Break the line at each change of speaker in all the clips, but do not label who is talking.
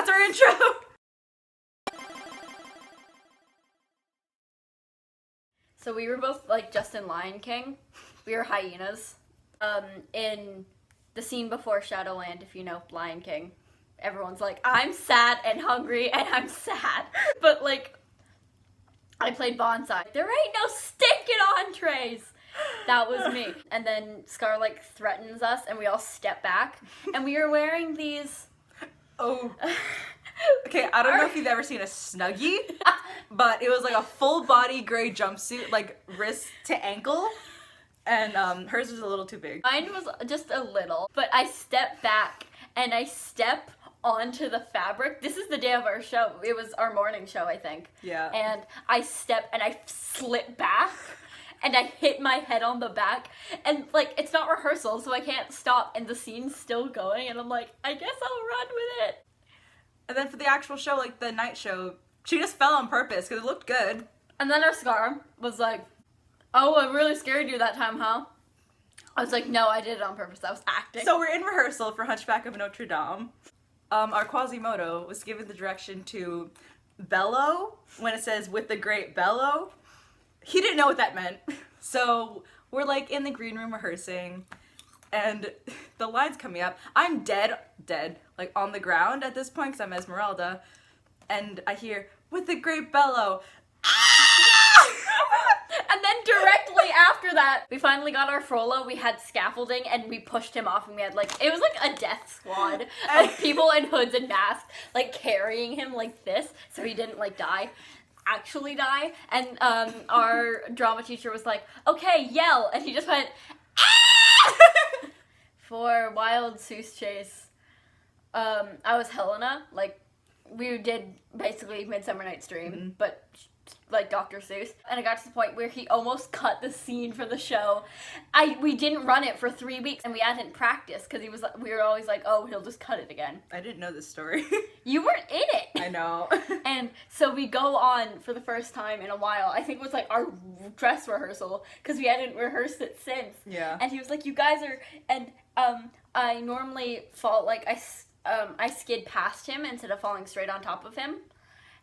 That's our intro.
So we were both like just in Lion King. We were hyenas. In the scene before Shadowland, if you know Lion King, everyone's like, I'm sad and hungry and I'm sad. But like, I played Bonsai. There ain't no stinking entrees. That was me. And then Scar like threatens us and we all step back. And we were wearing these...
Oh. Okay, I don't know if you've ever seen a Snuggie, but it was like a full body gray jumpsuit, like wrist to ankle. And hers was a little too big.
Mine was just a little, but I step back and I step onto the fabric. This is the day of our show. It was our morning show, I think.
Yeah.
And I step and I slip back and I hit my head on the back. And like, it's not rehearsal, so I can't stop. And the scene's still going. And I'm like, I guess I'll run with it.
And then for the actual show, like the night show, she just fell on purpose because it looked good.
And then our Scar was like, oh, I really scared you that time, huh? I was like, no, I did it on purpose. I was acting.
So we're in rehearsal for Hunchback of Notre Dame. Our Quasimodo was given the direction to bellow when it says with the great bellow. He didn't know what that meant. So we're like in the green room rehearsing and the line's coming up. I'm dead, like on the ground at this point because I'm Esmeralda. And I hear, with the great bellow.
And then directly after that, we finally got our Frollo. We had scaffolding and we pushed him off and we had like, it was like a death squad of people in hoods and masks, like carrying him like this so he didn't like actually die. And our drama teacher was like, okay, yell. And he just went, ah! For Wild Seuss Chase, I was Helena. Like, we did basically Midsummer Night's Dream, but like Dr. Seuss. And it got to the point where he almost cut the scene for the show. We didn't run it for 3 weeks and we hadn't practiced because we were always like, oh, he'll just cut it again.
I didn't know this story.
You weren't in it.
I know.
And so we go on for the first time in a while. I think it was like our dress rehearsal because we hadn't rehearsed it since.
Yeah.
And he was like, you guys are, and I normally fall, like I skid past him instead of falling straight on top of him.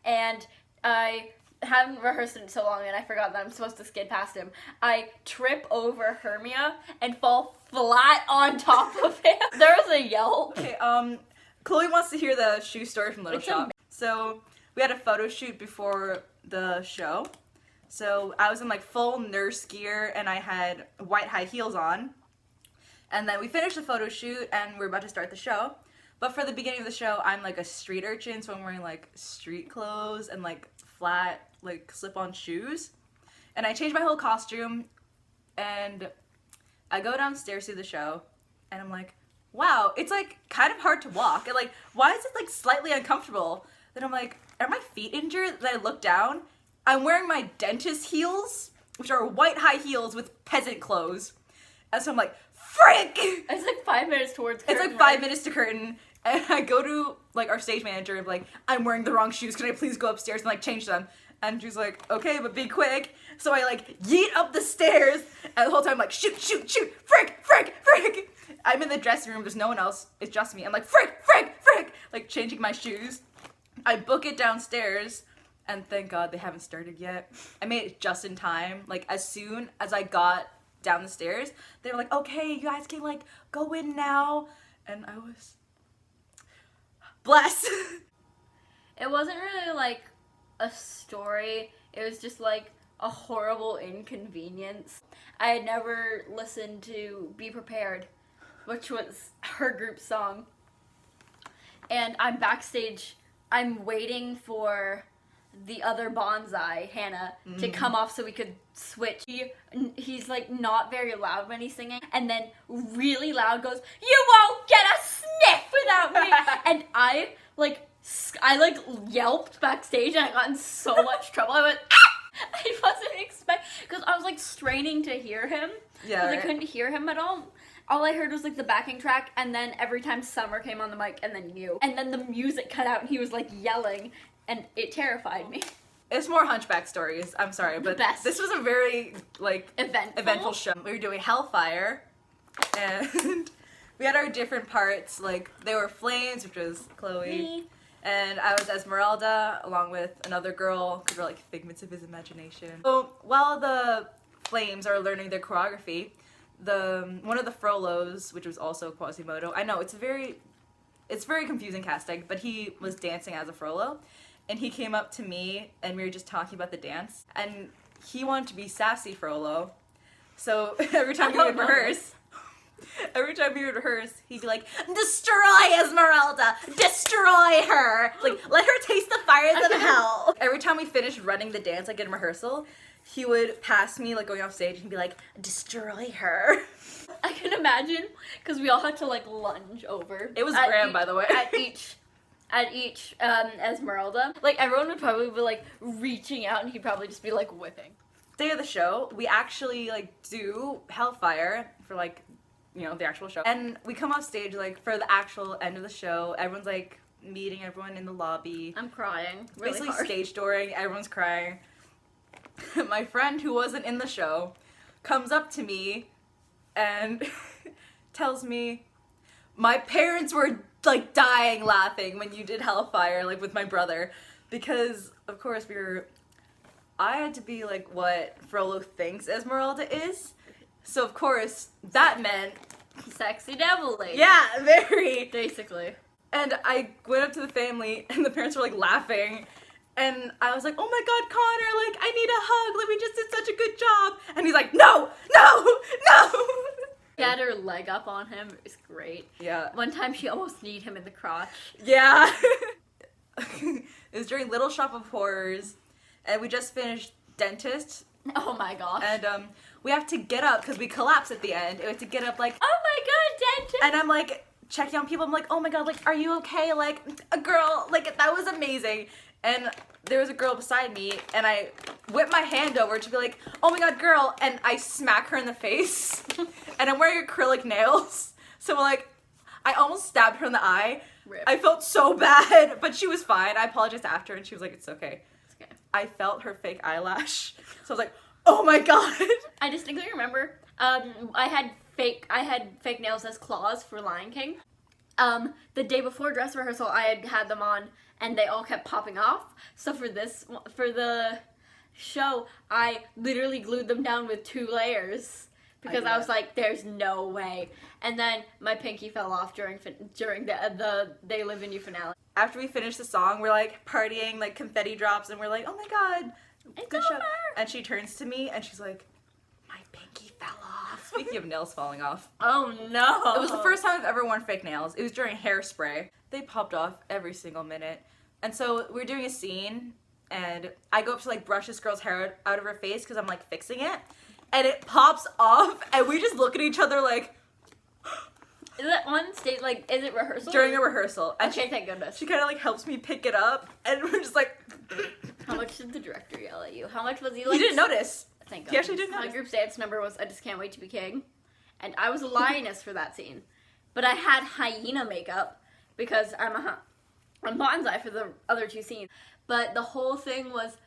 And I haven't rehearsed it in so long and I forgot that I'm supposed to skid past him. I trip over Hermia and fall flat on top of him. There was a yelp.
Okay, Chloe wants to hear the shoe story from Little Shop. So we had a photo shoot before the show. So I was in like full nurse gear and I had white high heels on. And then we finished the photo shoot and we're about to start the show. But for the beginning of the show, I'm like a street urchin, so I'm wearing like street clothes and like flat like slip-on shoes. And I changed my whole costume and I go downstairs to the show and I'm like, wow, it's like kind of hard to walk. And like, why is it like slightly uncomfortable? Then I'm like, are my feet injured? Then I look down. I'm wearing my dentist heels, which are white high heels with peasant clothes. And so I'm like, frick!
It's like 5 minutes towards curtain.
It's like 5 minutes to curtain. And I go to like our stage manager and be like, I'm wearing the wrong shoes. Can I please go upstairs and like change them? And she's like, okay, but be quick. So I like yeet up the stairs and the whole time like shoot, frick. I'm in the dressing room, there's no one else, it's just me. I'm like frick, like changing my shoes. I book it downstairs and thank God they haven't started yet. I made it just in time. Like as soon as I got down the stairs, they were like, okay, you guys can like go in now. And I was blessed.
It wasn't really like a story. It was just like a horrible inconvenience. I had never listened to Be Prepared, which was her group song. And I'm backstage, I'm waiting for the other bonsai, Hannah, to come off so we could switch. He's like not very loud when he's singing, and then really loud goes, "You won't get a sniff without me!" And I yelped backstage and I got in so much trouble. I went, ah! I wasn't expecting, because I was like straining to hear him.
Yeah,
because
right.
I couldn't hear him at all. All I heard was like the backing track, and then every time Summer came on the mic, and then you. And then the music cut out and he was like yelling, and it terrified me.
It's more Hunchback stories. I'm sorry, but this was a very like eventful show. We were doing Hellfire, and we had our different parts. Like there were flames, which was Chloe, And I was Esmeralda along with another girl because we're like figments of his imagination. So while the flames are learning their choreography, one of the Frolos, which was also Quasimodo, I know it's very confusing casting, but he was dancing as a Frollo, and he came up to me and we were just talking about the dance, and he wanted to be sassy Frollo. So every time we would rehearse, he'd be like, "Destroy Esmeralda! Destroy her! Like, let her taste the fires of hell!" Every time we finished running the dance, like in rehearsal, he would pass me, like going off stage, and he'd be like, "Destroy her!"
I can imagine, because we all had to like lunge over.
It was grand, by the way.
At each Esmeralda. Like, everyone would probably be like reaching out, and he'd probably just be like whipping.
Day of the show, we actually like do Hellfire for like, you know, the actual show. And we come off stage like for the actual end of the show. Everyone's like meeting everyone in the lobby.
I'm crying really
basically
hard.
Stage dooring, everyone's crying. My friend who wasn't in the show comes up to me and tells me, "My parents were like dying laughing when you did Hellfire, like with my brother." Because of course I had to be like what Frollo thinks Esmeralda is. So of course that meant
Sexy devil lady.
yeah, very.
Basically.
And I went up to the family and the parents were like laughing. And I was like, "Oh my God, Connor, like I need a hug. Like we just did such a good job." And he's like, "No, no, no."
She had her leg up on him. It was great.
Yeah.
One time she almost kneed him in the crotch.
Yeah. It was during Little Shop of Horrors. And we just finished Dentist.
Oh my gosh.
And we have to get up because we collapse at the end. We have to get up like,
oh my God, Dentist!
and I'm like checking on people. I'm like, "Oh my God, like, are you okay? Like, a girl, like, that was amazing." And there was a girl beside me, and I whip my hand over to be like, "Oh my God, girl," and I smack her in the face. And I'm wearing acrylic nails, so like, I almost stabbed her in the eye.
Rip.
I felt so bad, but she was fine. I apologized after, and she was like, "It's okay."
It's okay.
I felt her fake eyelash, so I was like, "Oh my God."
I distinctly remember, I had fake nails as claws for Lion King. The day before dress rehearsal, I had them on, and they all kept popping off. So for the show, I literally glued them down with 2 layers because I was like, "There's no way." And then my pinky fell off during the They Live in You finale.
After we finished the song, we're like partying, like confetti drops, and we're like, "Oh my God,
It's
good show."
over.
And she turns to me and she's like, "My pinky fell off." Speaking of nails falling off.
Oh no.
It was the first time I've ever worn fake nails. It was during Hairspray. They popped off every single minute. And so we were doing a scene, and I go up to like brush this girl's hair out of her face because I'm like fixing it. And it pops off, and we just look at each other like,
Is it on stage? Like, is it rehearsal?
during a rehearsal. And
Okay, thank goodness.
she kind of like helps me pick it up, and we're just like,
How much did the director yell at you? How much was he like?
he didn't notice.
Thank God.
He actually didn't
My
notice.
group's dance number was "I Just Can't Wait to Be King," and I was a lioness for that scene. But I had hyena makeup because I'm bonsai for the other 2 scenes. But the whole thing was,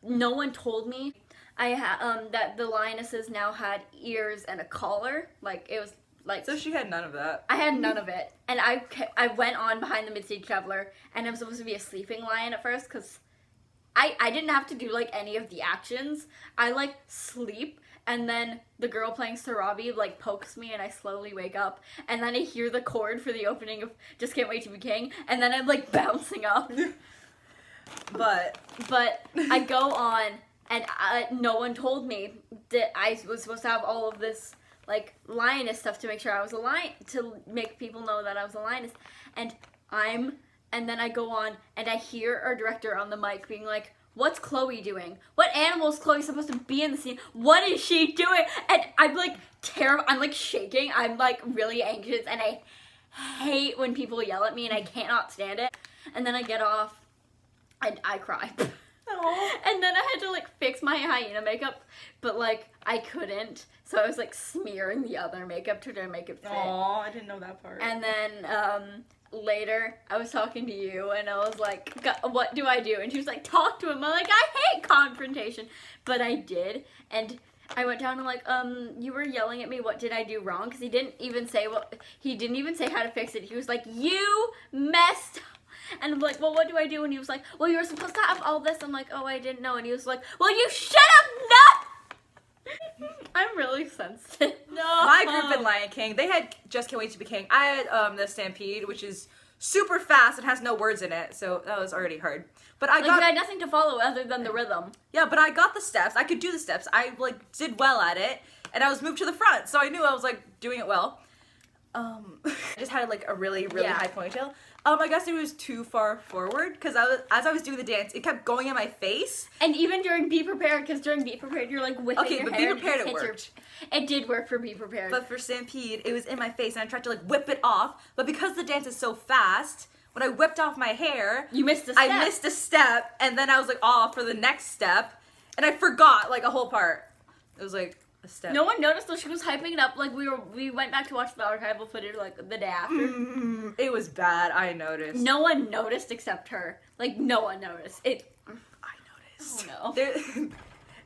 no one told me that the lionesses now had ears and a collar. Like, it was like.
So she had none of that.
I had none of it, and I went on behind the Midstage Traveler, and I was supposed to be a sleeping lion at first because I didn't have to do like any of the actions. I like sleep, and then the girl playing Sarabi like pokes me, and I slowly wake up, and then I hear the chord for the opening of Just Can't Wait to Be King, and then I'm like bouncing up.
But
I go on, and no one told me that I was supposed to have all of this like lioness stuff to make sure I was a lion, to make people know that I was a lioness. And then I go on, and I hear our director on the mic being like, "What's Chloe doing? What animal is Chloe supposed to be in the scene? What is she doing?" And I'm like terrified. I'm like shaking. I'm like really anxious, and I hate when people yell at me, and I cannot stand it. And then I get off, and I cry.
Aww.
And then I had to like fix my hyena makeup, but like I couldn't, so I was like smearing the other makeup to try to make it fit.
Aw, I didn't know that part.
And then later I was talking to you, and I was like, "What do I do?" And she was like, "Talk to him." I'm like, "I hate confrontation," but I did, and I went down and like, "You were yelling at me. What did I do wrong?" Because he didn't even say how to fix it. He was like, "You messed And I'm like, well, what do I do? And he was like, well, you were supposed to have all this. I'm like, oh, I didn't know. And he was like, well, you should have not. I'm really sensitive. No.
My group in Lion King, they had Just Can't Wait to Be King. I had the Stampede, which is super fast and has no words in it, so that was already hard. But I
you had nothing to follow other than the rhythm.
Yeah, but I got the steps. I could do the steps. I did well at it, and I was moved to the front, so I knew I was doing it well. I just had a really high ponytail. I guess it was too far forward because as I was doing the dance, it kept going in my face.
And even during Be Prepared, because during Be Prepared, you're whipping your hair.
Be Prepared, it worked.
It did work for Be Prepared.
But for Stampede, it was in my face, and I tried to whip it off. But because the dance is so fast, when I whipped off my hair,
you missed a step.
I missed a step, and then I was off for the next step, and I forgot a whole part. It was a step.
No one noticed though. She was hyping it up. We went back to watch the archival footage the day after.
It was bad. I noticed.
No one noticed except her. No one noticed it.
I noticed.
Oh no.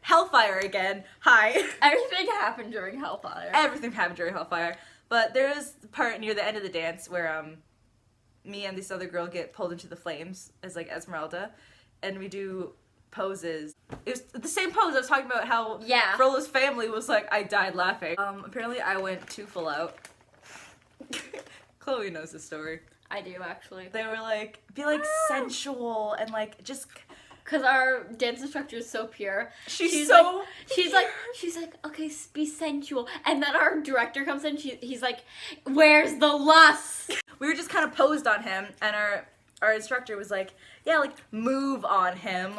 Hellfire again. Hi.
Everything happened during Hellfire.
Everything happened during Hellfire. But there was the part near the end of the dance where me and this other girl get pulled into the flames as Esmeralda, and we do poses. It was the same pose I was talking about how Frollo's family was I died laughing. Apparently I went too full out. Chloe knows the story.
I do actually.
They were be sensual and just
because our dance instructor is so pure.
She's
like, okay, be sensual. And then our director comes in, he's like, where's the lust?
We were just kind of posed on him, and our instructor was move on him,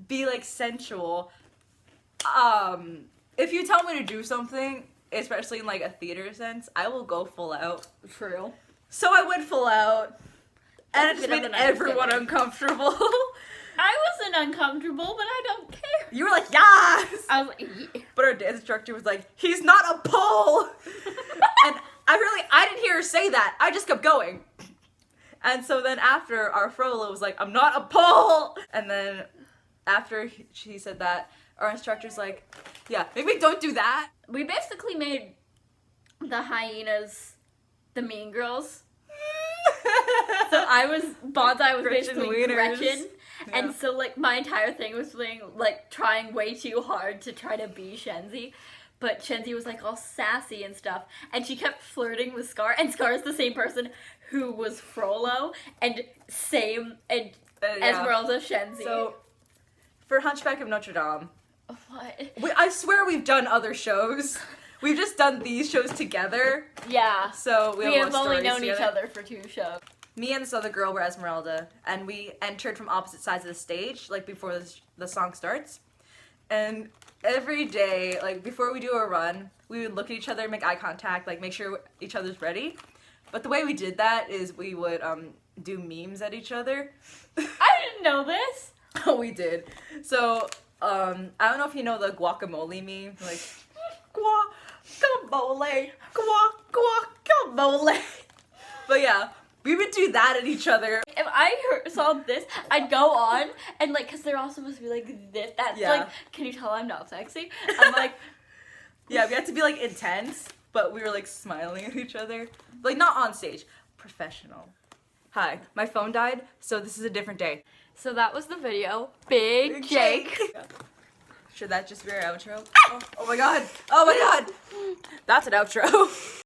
be sensual. If you tell me to do something, especially in a theater sense, I will go full out.
True.
So I went full out, and it just made everyone uncomfortable.
I wasn't uncomfortable, but I don't care.
You were yes!
I was like, yeah.
But our dance instructor was he's not a pole! And I didn't hear her say that. I just kept going. And so then after, our Frollo was I'm not a pole! And then after she said that, our instructor's yeah, maybe don't do that.
We basically made the hyenas the mean girls. So Bonsai was basically Gretchen. Yeah. And so my entire thing was being trying way too hard to try to be Shenzi. But Shenzi was all sassy and stuff. And she kept flirting with Scar. And Scar is the same person who was Frollo. And Esmeralda Shenzi.
So for Hunchback of Notre Dame.
What?
I swear we've done other shows. We've just done these shows together.
Yeah.
So we
have only known each other for 2 shows.
Me and this other girl were Esmeralda, and we entered from opposite sides of the stage, before the song starts. And every day, before we do a run, we would look at each other, make eye contact, make sure each other's ready. But the way we did that is we would do memes at each other.
I didn't know this.
Oh, we did. So, I don't know if you know the guacamole meme, guacamole, guacamole. But yeah. We would do that at each other.
If I saw this, I'd go on and because they're all supposed to be this. That's can you tell I'm not sexy? I'm
yeah, we had to be intense, but we were smiling at each other. Not on stage. Professional. Hi, my phone died, so this is a different day.
So that was the video. Big Jake.
Should that just be our outro? Oh my god. Oh my god. That's an outro.